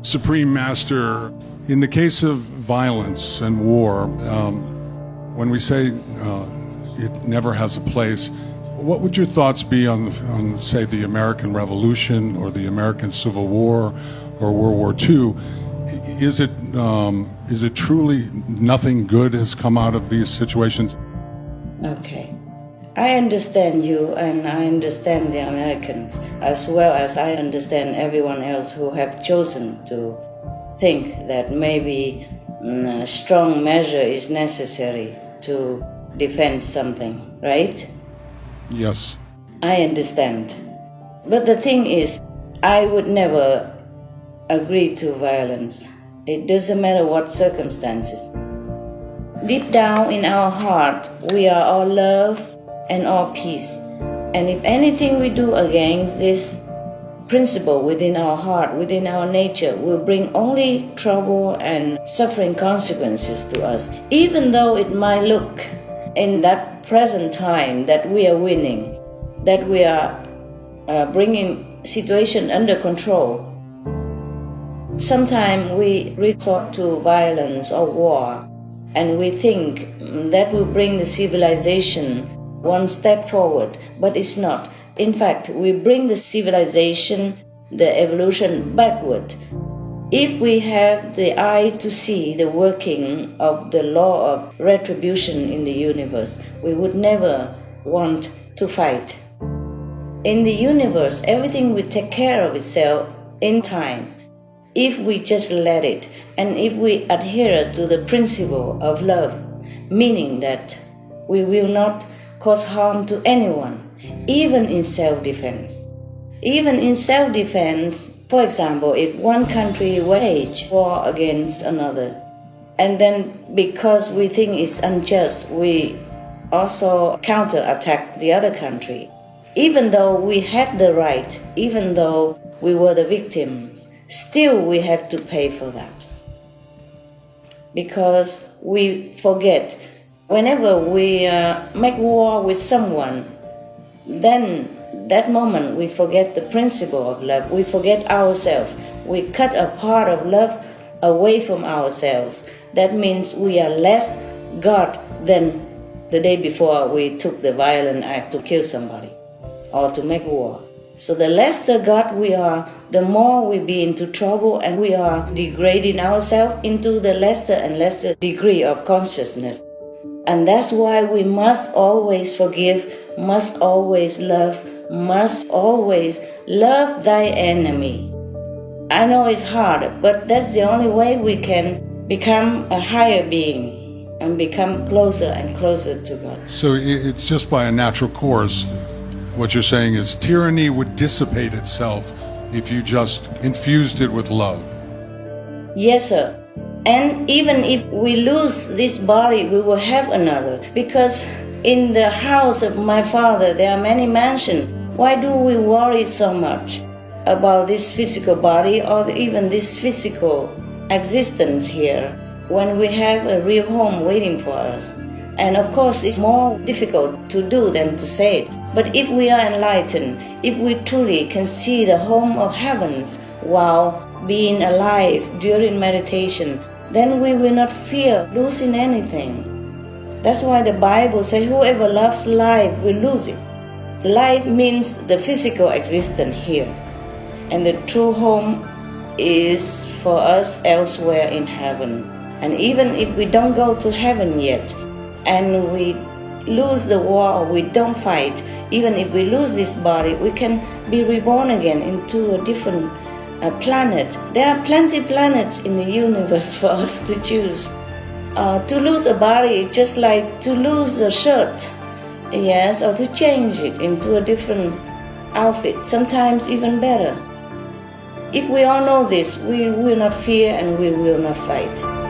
Supreme Master, in the case of violence and war, when we say it never has a place, what would your thoughts be on, say, the American Revolution or the American Civil War or World War II? Is it truly nothing good has come out of these situations? Okay. I understand you, and I understand the Americans, as well as I understand everyone else who have chosen to think that maybe a strong measure is necessary to defend something, right? Yes. I understand. But the thing is, I would never agree to violence. It doesn't matter what circumstances. Deep down in our heart, we are all love and all peace. And if anything we do against this principle within our heart, within our nature, will bring only trouble and suffering consequences to us, even though it might look in that present time that we are winning, that we are bringing situation under control. Sometimes we resort to violence or war, and we think that will bring the civilization one step forward, but it's not. In fact, we bring the civilization, the evolution backward. If we have the eye to see the working of the law of retribution in the universe, we would never want to fight. In the universe, everything will take care of itself in time, if we just let it, and if we adhere to the principle of love, meaning that we will not cause harm to anyone, even in self-defense. Even in self-defense, for example, if one country wage war against another, and then because we think it's unjust, we also counterattack the other country. Even though we had the right, even though we were the victims, still we have to pay for that. Because we forget, whenever we make war with someone, then that moment we forget the principle of love. We forget ourselves. We cut a part of love away from ourselves. That means we are less God than the day before we took the violent act to kill somebody or to make war. So the lesser God we are, the more we be into trouble, and we are degrading ourselves into the lesser and lesser degree of consciousness. And that's why we must always forgive, must always love, must always love thy enemy. I know it's hard, but that's the only way we can become a higher being and become closer and closer to God. So it's just by a natural course. What you're saying is tyranny would dissipate itself if you just infused it with love. Yes, sir. And even if we lose this body, we will have another. Because in the house of my Father, there are many mansions. Why do we worry so much about this physical body or even this physical existence here when we have a real home waiting for us? And of course, it's more difficult to do than to say it. But if we are enlightened, if we truly can see the home of heavens while being alive during meditation, then we will not fear losing anything. That's why the Bible says whoever loves life will lose it. Life means the physical existence here. And the true home is for us elsewhere in heaven. And even if we don't go to heaven yet, and we lose the war or we don't fight, even if we lose this body, we can be reborn again into a different planet. There are plenty of planets in the universe for us to choose. To lose a body is just like to lose a shirt, yes, or to change it into a different outfit, sometimes even better. If we all know this, we will not fear and we will not fight.